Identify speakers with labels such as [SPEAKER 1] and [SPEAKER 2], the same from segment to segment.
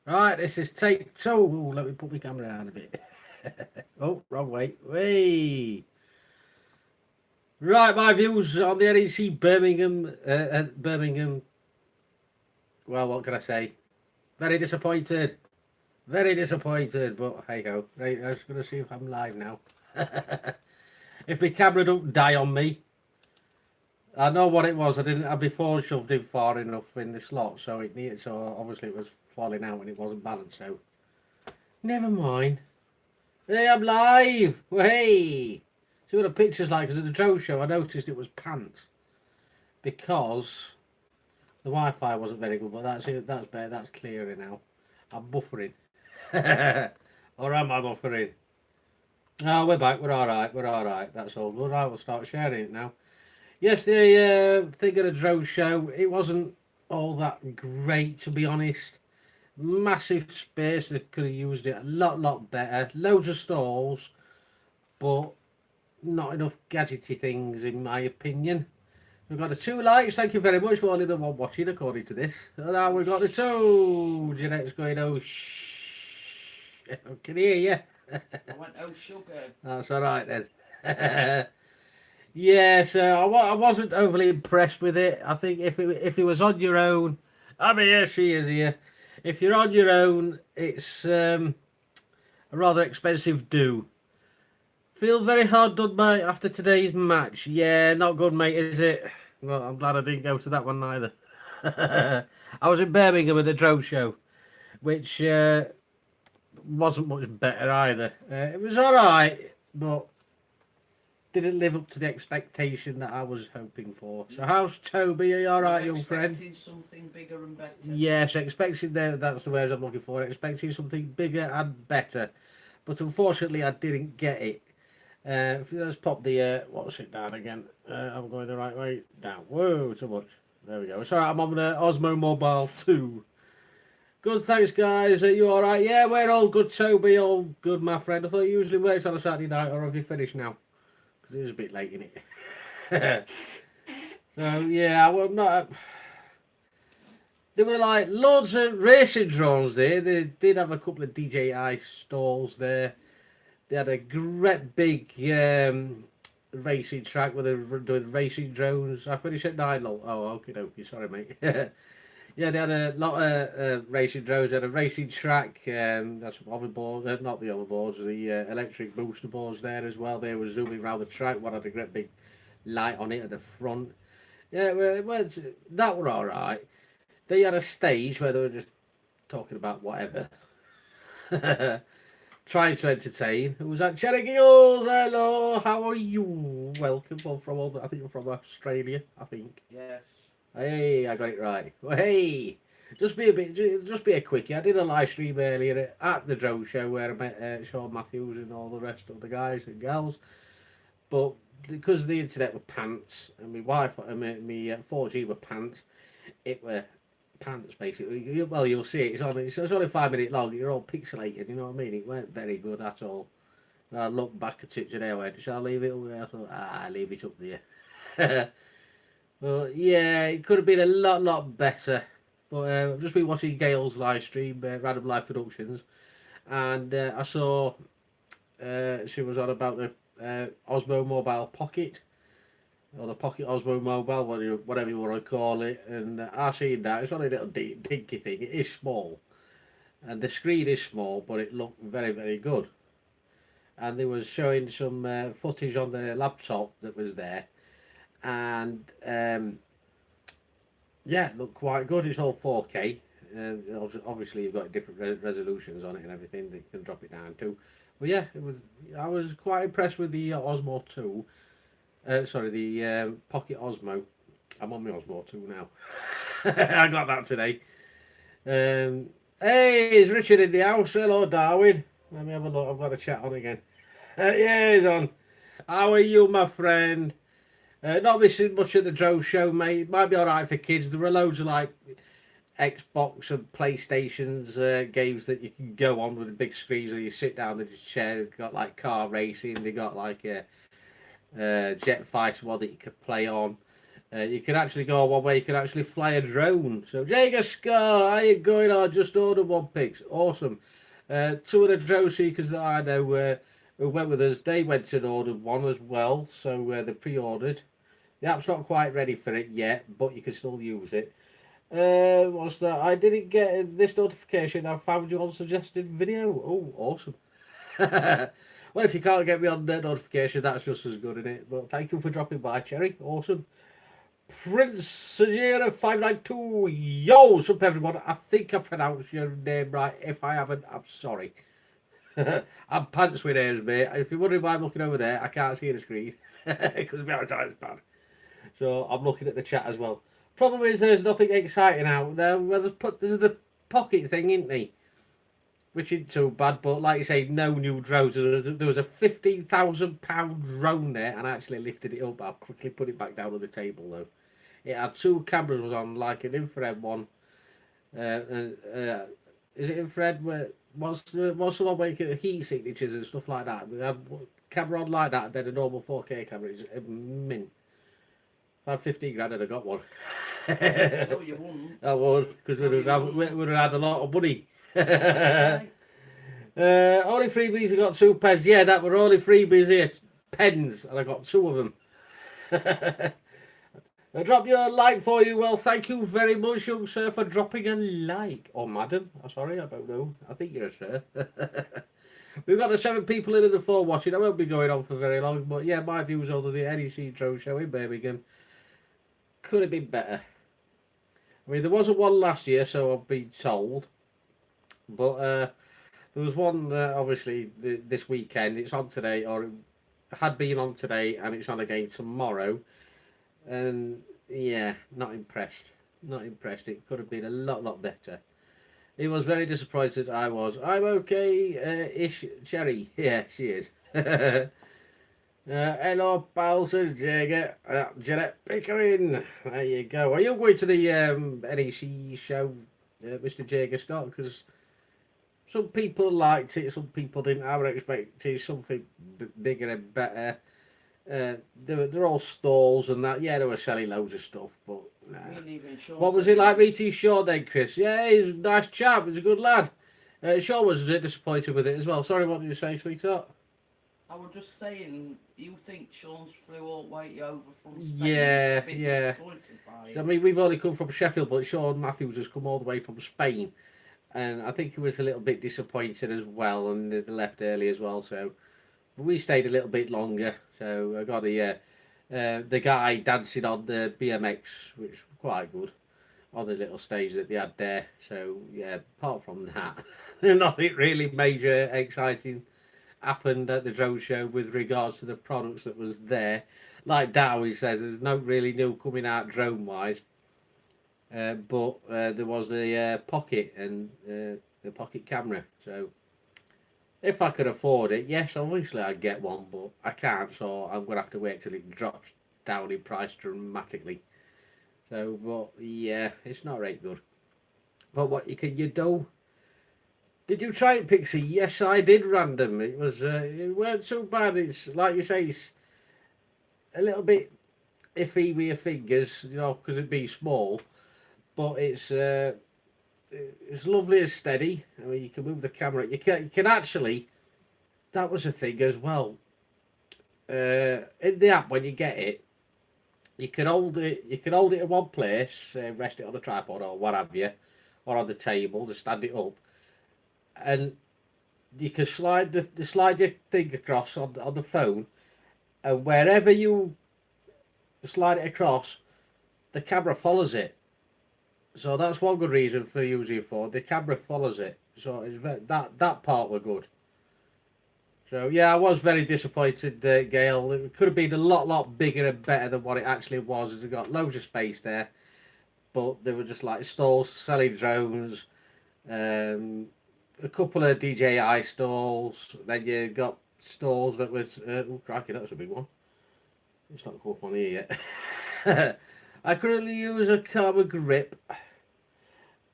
[SPEAKER 1] Right, this is take two. Ooh, let me put my camera down a bit. Oh, wrong way. Way. Right, my views on the NEC Birmingham. Well, what can I say? Very disappointed. Very disappointed, but hey ho. Right, I was going to see if I'm live now. If my camera don't die on me. I know what it was. I didn't have my phone shoved in far enough in the slot, so it needed. So obviously it was falling out and it wasn't balanced. So never mind. Hey, I'm live. Hey, see what the picture's like? Because at the drone show, I noticed it was pants because the Wi-Fi wasn't very good. But that's it. That's better. That's clearer now. I'm buffering, or am I buffering? No, we're back. We're all right. We're all right. That's all good. I will start sharing it now. Yes, the thing of the drone show, it wasn't all that great to be honest. Massive space, they could have used it a lot better. Loads of stalls, but not enough gadgety things in my opinion. We've got the 2 likes, thank you very much for only the one watching according to this. And now we've got the 2. Jeanette's going, oh shh. I can hear you.
[SPEAKER 2] I went, oh sugar.
[SPEAKER 1] That's alright then. Yeah, so I wasn't overly impressed with it. I think if it was on your own, I mean, here she is here. If you're on your own, it's a rather expensive do. Feel very hard done by after today's match. Yeah, not good, mate, is it? Well, I'm glad I didn't go to that one either. I was in Birmingham at the drone show, which wasn't much better either. It was all right, but didn't live up to the expectation that I was hoping for. So how's Toby? Are you all right, young friend?
[SPEAKER 2] Expecting something bigger and better.
[SPEAKER 1] Yes, expecting that's the words I'm looking for. Expecting something bigger and better, but unfortunately I didn't get it. Let's pop the what's it down again? I'm going the right way down. Whoa, too much. There we go. It's alright. I'm on the Osmo Mobile 2. Good, thanks, guys. Are you all right? Yeah, we're all good. Toby, all good, my friend. I thought you usually works on a Saturday night, or have you finished now? Because it was a bit late, in it. So yeah, well, not. There were like loads of racing drones there. They did have a couple of DJI stalls there. They had a great big racing track where they were doing racing drones. I finished at 9. Oh, okie dokie. Sorry, mate. Yeah, they had a lot of racing drones. They had a racing track. That's hoverboard, not the hoverboards, the electric booster boards there as well. They were zooming around the track. One had a great big light on it at the front. Yeah, well, that were all right. They had a stage where they were just talking about whatever. Trying to entertain. Who was that? Cherry Gills, hello, how are you? Welcome from all I think you're from Australia, I think.
[SPEAKER 2] Yes.
[SPEAKER 1] Hey, I got it right. Well, hey, just be a quickie. I did a live stream earlier at the drone show where I met Sean Matthews and all the rest of the guys and girls. But because the internet were pants and my wife and my 4G were pants, it were pants basically. Well, you'll see it. It's only 5 minutes long. You're all pixelated. You know what I mean? It weren't very good at all. And I looked back at it today. I went, shall I leave it up there? I thought, leave it up there. Well, yeah, it could have been a lot better. But I've just been watching Gail's live stream, Random Live Productions, and I saw she was on about the Osmo Mobile Pocket, or the Pocket Osmo Mobile, whatever you want to call it. And I seen that. It's only a little dinky thing. It is small, and the screen is small, but it looked very good. And they was showing some footage on the laptop that was there, and yeah, it looked quite good. It's all 4K. Obviously, you've got different resolutions on it and everything that you can drop it down to. But yeah, it was. I was quite impressed with the Osmo 2. Sorry, the Pocket Osmo. I'm on my Osmo 2 now. I got that today. Hey, is Richard in the house? Hello, Darwin. Let me have a look. I've got a chat on again. Yeah, he's on. How are you, my friend? Not missing much at the drone show, mate. It might be alright for kids. There were loads of like Xbox and PlayStation's games that you can go on with the big screens where you sit down in the chair. They've got like car racing. They got like a jet fighter one that you could play on. You can actually go one way. You can actually fly a drone. So Jager Scar, how you going? I just ordered one pics. Awesome. Two of the drone seekers that I know who went with us, they went and ordered one as well. So they pre-ordered. The app's not quite ready for it yet, but you can still use it. What's that? I didn't get this notification. I found you on suggested video. Oh, awesome. Well, if you can't get me on the notification, that's just as good, isn't it? But thank you for dropping by, Cherry. Awesome. Prince Sajira 592. Yo, what's up, everyone? I think I pronounced your name right. If I haven't, I'm sorry. I'm pants with ears, mate. If you're wondering why I'm looking over there, I can't see the screen because my eyesight's bad. So I'm looking at the chat as well. Problem is, there's nothing exciting out there. Well, this is the pocket thing, isn't there? Which isn't too bad, but like you say, no new drones. There was a £15,000 drone there, and I actually lifted it up. I'll quickly put it back down on the table though. It had two cameras was on, like an infrared one. Is it infrared? What's the one where you get the heat signatures and stuff like that? We had camera on like that, and then a normal 4K camera. It's a mint. If I had 15 grand, I'd have got one.
[SPEAKER 2] No, you wouldn't.
[SPEAKER 1] I would, because we'd have had a lot of money.
[SPEAKER 2] Okay.
[SPEAKER 1] Only freebies, I got 2 pens. Yeah, that were only freebies here. Pens, and I got 2 of them. I drop you a like for you. Well, thank you very much, young sir, for dropping a like. Or madam. I'm sorry, I don't know. I think you're a sir. We've got the 7 people in the 4 watching. I won't be going on for very long, but yeah, my views on the NEC drone show in Birmingham could have been better. I mean, there wasn't one last year, so I've been told. But there was one, obviously, this weekend. It's on today, or it had been on today, and it's on again tomorrow. And yeah, not impressed. Not impressed. It could have been a lot better. He was very disappointed. I was. I'm okay, ish. Cherry. Yeah, she is. Hello, pal, says Jager. Jeanette Pickering. There you go. Are you going to the NEC show, Mr. Jager Scott? Because some people liked it, some people didn't. I would expect something bigger and better. They're all stalls and that. Yeah, they were selling loads of stuff, but nah. What was it like meeting Sean then, Chris? Yeah, he's a nice chap. He's a good lad. Sean was a bit disappointed with it as well. Sorry, what did you say, sweetheart?
[SPEAKER 2] I was just saying, you think Sean's flew all the way over from Spain
[SPEAKER 1] Yeah,
[SPEAKER 2] to be
[SPEAKER 1] yeah.
[SPEAKER 2] disappointed by it?
[SPEAKER 1] So, I mean, we've only come from Sheffield, but Sean Matthews has come all the way from Spain. And I think he was a little bit disappointed as well, and they left early as well. So we stayed a little bit longer. So I got the guy dancing on the BMX, which was quite good, on the little stage that they had there. So yeah, apart from that, nothing really major exciting happened at the drone show with regards to the products that was there. Like Dowie says, there's no really new coming out drone wise. But there was the pocket and the pocket camera. So if I could afford it, yes, obviously I'd get one, but I can't, so I'm going to have to wait till it drops down in price dramatically. So, but yeah, it's not right good. But what you do? Did you try it, Pixie? Yes, I did. Random. It was. It weren't so bad. It's like you say, it's a little bit iffy with your fingers, you know, because it'd be small. But it's lovely and steady. I mean, you can move the camera. You can actually. That was a thing as well. In the app, when you get it, you can hold it. You can hold it in one place, rest it on a tripod or what have you, or on the table to stand it up, and you can slide slide your thing across on the phone, and wherever you slide it across, the camera follows it. So that's one good reason for using it for. The camera follows it. So it's that part were good. So yeah, I was very disappointed, Gail. It could have been a lot bigger and better than what it actually was. It's got loads of space there, but they were just like stalls selling drones, a couple of DJI stalls. Then you got stalls that was oh crikey, that was a big one. It's not come up on here yet. I currently use a carbon grip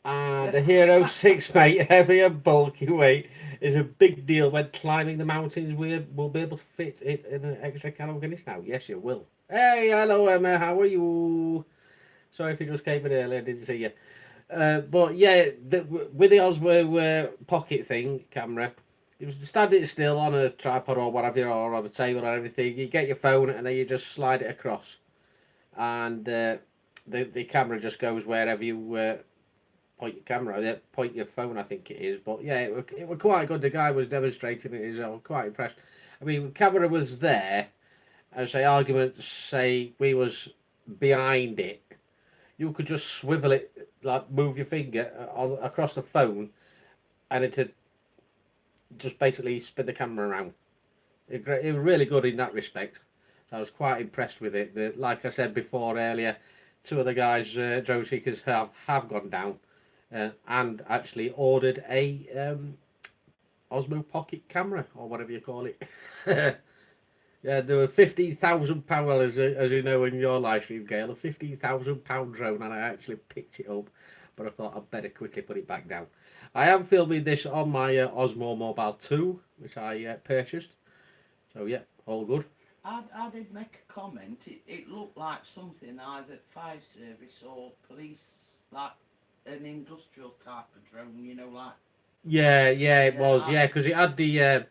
[SPEAKER 1] and a Hero 6, mate. Heavy and bulky weight is a big deal when climbing the mountains. We'll be able to fit it in an extra can of Guinness now. Yes, you will. Hey, hello Emma, how are you? Sorry if you just came in earlier, I didn't see you. But yeah, with the Osmo pocket thing camera, you stand it still on a tripod or whatever, or on a table or everything. You get your phone and then you just slide it across, and the camera just goes wherever you point your camera, point your phone, I think it is. But yeah, it was quite good. The guy was demonstrating it. I was quite impressed. I mean, the camera was there, and say arguments say we was behind it. You could just swivel it, like move your finger across the phone, and it'd just basically spin the camera around. It was really good in that respect. So I was quite impressed with it. Like I said before earlier, two of the guys, drone seekers, have gone down, and actually ordered a Osmo Pocket camera or whatever you call it. Yeah, there were £15,000, well, as you know in your live stream, Gail, a £15,000 drone, and I actually picked it up, but I thought I'd better quickly put it back down. I am filming this on my Osmo Mobile 2, which I purchased. So yeah, all good.
[SPEAKER 2] I did make a comment. It looked like something either fire service or police, like an industrial type of drone, you know, like.
[SPEAKER 1] Yeah, it
[SPEAKER 2] Yeah,
[SPEAKER 1] was, yeah, because it had the.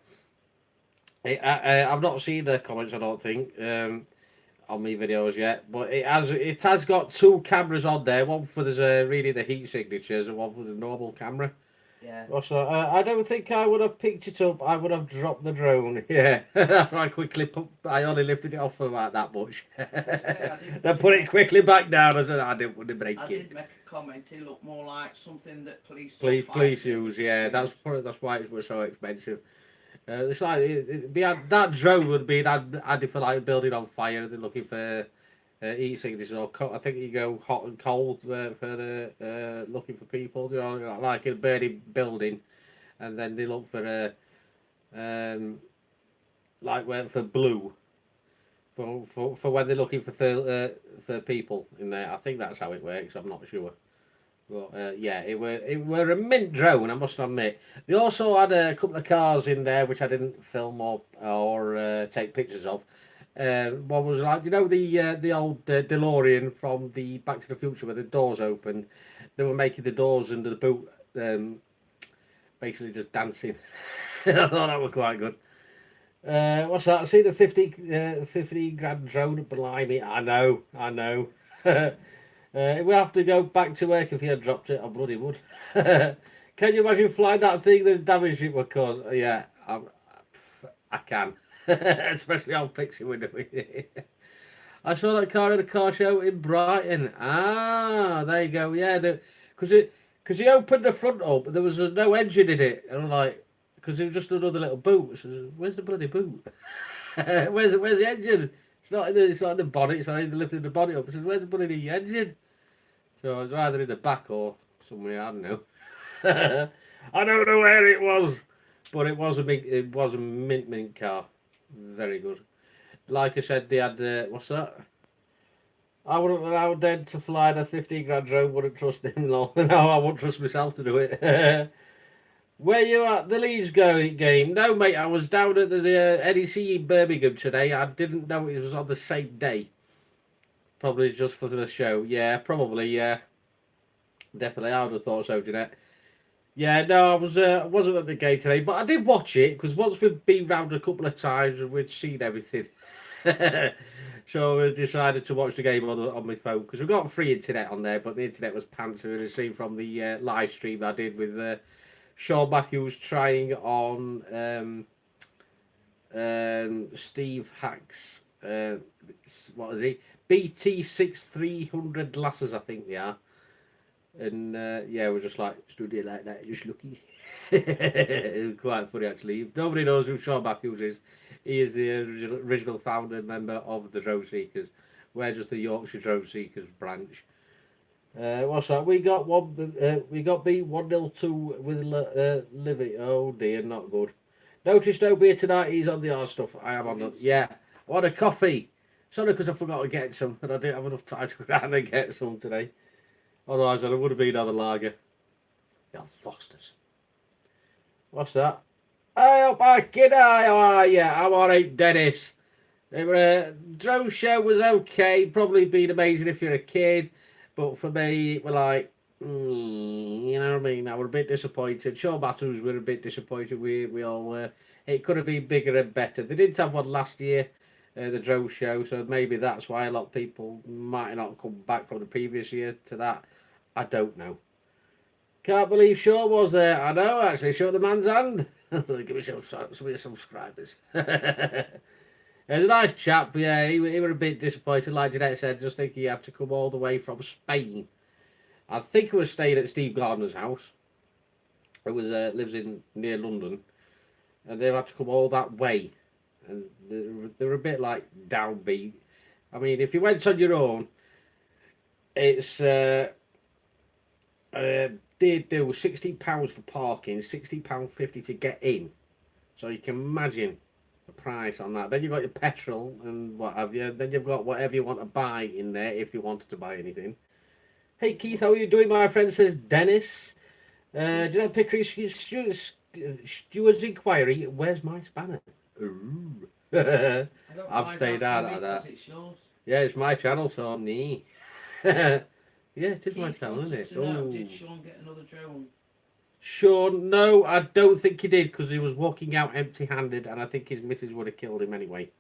[SPEAKER 1] I've not seen the comments, I don't think, on my videos yet, but it has got two cameras on there. One for reading the heat signatures, and one for the normal camera.
[SPEAKER 2] yeah.
[SPEAKER 1] Also, I don't think I would have picked it up. I would have dropped the drone. Yeah, that's why I only lifted it off for about that much. Then put it quickly back down. I said I didn't want to break
[SPEAKER 2] I
[SPEAKER 1] it.
[SPEAKER 2] did make a comment. It looked more like something that police
[SPEAKER 1] Police use. Yeah, that's why it was so expensive. It's like that drone would be handy for like building on fire. They're looking for heat signatures or I think you go hot and cold for the looking for people. You know, like in a burning building, and then they look for like for blue for when they're looking for people in there. I think that's how it works. I'm not sure. But yeah, it were a mint drone, I must admit. They also had a couple of cars in there which I didn't film or take pictures of. One was like the old DeLorean from the Back to the Future where the doors open. They were making the doors under the boot, basically just dancing. I thought that was quite good. What's that? See the 50 grand drone, blimey. I know. We have to go back to work if you had dropped it. I bloody would. Can you imagine flying that thing, the damage it would cause? Yeah, I can. Especially on Pixie when doing it. I saw that car at a car show in Brighton. Ah, there you go. Yeah, because he opened the front up, but there was no engine in it. And I'm like, because it was just another little boot. I says, where's the bloody boot? Where's the engine? It's not in the bonnet. It's not even lifting the bonnet up. I says, where's the bloody engine? So it was either in the back or somewhere. I don't know. I don't know where it was, but it was a mint car. Very good. Like I said, they had what's that? I wouldn't allow them to fly the 15 grand drone. Wouldn't trust him. No, I wouldn't trust myself to do it. Where you at the Leeds game? No, mate. I was down at the NEC in Birmingham today. I didn't know it was on the same day. Probably just for the show. Yeah, probably. Yeah, definitely. I would have thought so, Jeanette. Yeah, no, wasn't at the game today, but I did watch it because once we've been round a couple of times and we'd seen everything, so we decided to watch the game on my phone because we've got free internet on there, but the internet was pants. We had seen from the live stream I did with Sean Matthews trying on Steve Hack's what is he BT6300 glasses, I think they are. And yeah, we're just like, studio like that, just lucky. It was quite funny actually. If nobody knows who Sean Matthews is, he is the original founder and member of the Drone Seekers. We're just the Yorkshire Drone Seekers branch. What's that? We got we got beat 1-2 with Livy. Oh dear, not good. Notice no beer tonight. He's on the hard stuff. I am on the yeah. I want a coffee. Sorry, because I forgot to get some, and I didn't have enough time to go down and get some today. Otherwise, I would have been on the lager. Yeah, Foster's. What's that? Hey, up, kid. How are you? I'm alright, Dennis. Drone show was okay. Probably been amazing if you're a kid, but for me, we're like, you know what I mean. I was a bit disappointed. Shaw Matthews were a bit disappointed. We all were. It could have been bigger and better. They didn't have one last year, the drone show, so maybe that's why a lot of people might not come back from the previous year to that. I don't know. Can't believe Shaw was there. I know, actually, show the man's hand. Give me some subscribers. He's a nice chap, yeah. He were a bit disappointed, like Jeanette said. Just think he had to come all the way from Spain. I think he was staying at Steve Gardner's house, who was lives in near London, and they've had to come all that way, and they're a bit like downbeat. I mean, if you went on your own, it's they do £60 for parking, £60.50 to get in. So you can imagine the price on that. Then you've got your petrol and what have you. Then you've got whatever you want to buy in there if you wanted to buy anything. Hey Keith, how are you doing? My friend says Dennis. Jeanette Pickering, Steward's inquiry. Where's my spanner? Ooh. I've stayed out of that.
[SPEAKER 2] It's yours.
[SPEAKER 1] Yeah, it's my channel, so nee. Yeah, it is my
[SPEAKER 2] Keith
[SPEAKER 1] channel, isn't
[SPEAKER 2] wanted
[SPEAKER 1] it?
[SPEAKER 2] to know,
[SPEAKER 1] Ooh.
[SPEAKER 2] did Sean get another drone?
[SPEAKER 1] Sean, no, I don't think he did because he was walking out empty-handed, and I think his missus would have killed him anyway.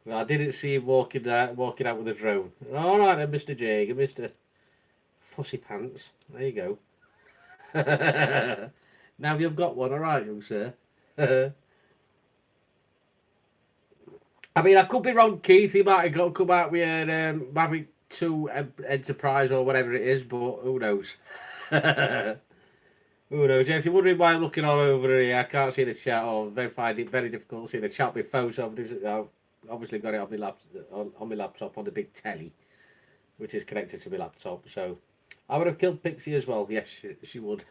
[SPEAKER 1] Well, I didn't see him walking out with a drone. All right, then, Mr. Jager, Mr. Fussy Pants. There you go. Now you've got one, all right, young sir. I mean, I could be wrong, Keith. He might have come out with Mavic 2 Enterprise or whatever it is, but who knows? Who knows? Yeah, if you're wondering why I'm looking all over here, I can't see the chat, or I find it very difficult to see the chat with phones. I've obviously got it on my laptop on the big telly, which is connected to my laptop. So I would have killed Pixie as well. Yes, she would.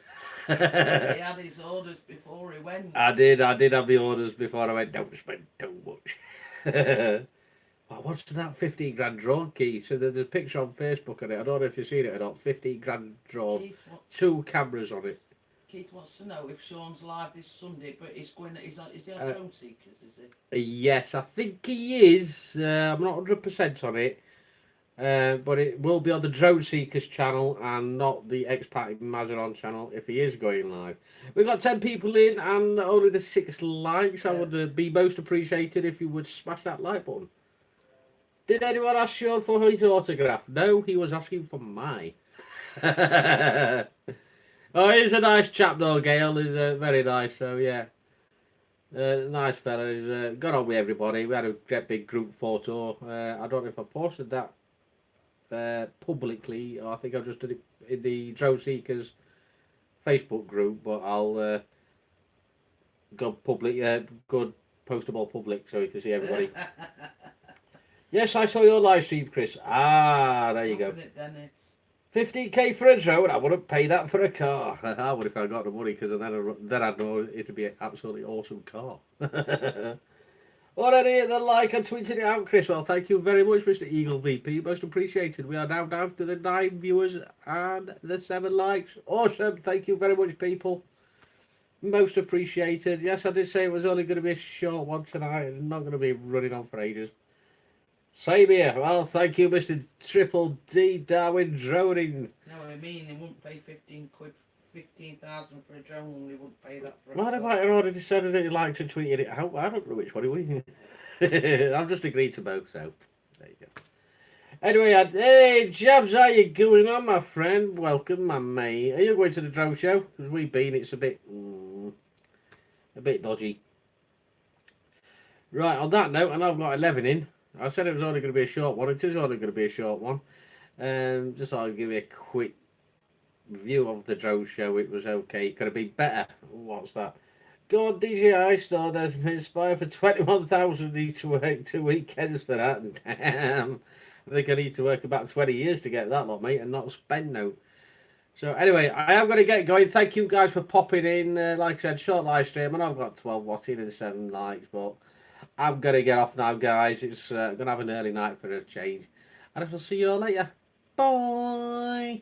[SPEAKER 2] He had his orders before he went.
[SPEAKER 1] I did have the orders before I went. Don't spend too much. Well, what's that 15 grand drawn, Keith? So there's a picture on Facebook on it. I don't know if you've seen it or not. 15 grand drawn,
[SPEAKER 2] Keith,
[SPEAKER 1] 2 cameras on it.
[SPEAKER 2] Keith wants to know if Sean's live this Sunday, but he's going. Is he on Drone Seekers? Is he?
[SPEAKER 1] Yes, I think he is. I'm not 100% on it, but it will be on the Drone Seekers channel and not the Expat Mazaron channel if he is going live. We've got 10 people in and only the 6 likes. I would be most appreciated if you would smash that like button. Did anyone ask Sean for his autograph? No, he was asking for mine. Oh, he's a nice chap though, Gail. He's very nice, so yeah. Nice fella. He's got on with everybody. We had a great big group photo. I don't know if I posted that publicly, or I think I just did it in the Drone Seekers Facebook group, but I'll go public, go postable public so you can see everybody. Yes, I saw your live stream, Chris. Ah, there you go. 15k for a drone. I wouldn't pay that for a car. I would if I got the money, because then I'd know it'd be an absolutely awesome car. Already hit the like and tweeted it out, Chris. Well, thank you very much, Mr. Eagle VP. Most appreciated. We are now down to the 9 viewers and the 7 likes. Awesome. Thank you very much, people. Most appreciated. Yes, I did say it was only going to be a short one tonight. It's not going to be running on for ages. Same here. Well, thank you, Mr. Triple D Darwin Droning.
[SPEAKER 2] No, I mean, he wouldn't pay 15,000 for a drone. He wouldn't pay that for a
[SPEAKER 1] Well, they might have already decided that he liked and tweeted it out. I don't know which one he was. I've just agreed to both, so there you go. Anyway, hey, Jabs, how you going on, my friend? Welcome, my mate. Are you going to the drone show? Because we've been, it's a bit dodgy. Right, on that note, and I've got 11 in. I said it was only going to be a short one. It is only going to be a short one. Just thought I'd give you a quick view of the drone show. It was okay. It could have been better. What's that? Go on DJI store. There's an Inspire for 21,000 each week. 2 weekends for that. Damn. I think I need to work about 20 years to get that lot, mate, and not spend no. So anyway, I am going to get going. Thank you guys for popping in. Like I said, short live stream, and I've got 12 watching and 7 likes, but I'm going to get off now, guys. It's going to have an early night for a change. And I shall see you all later. Bye.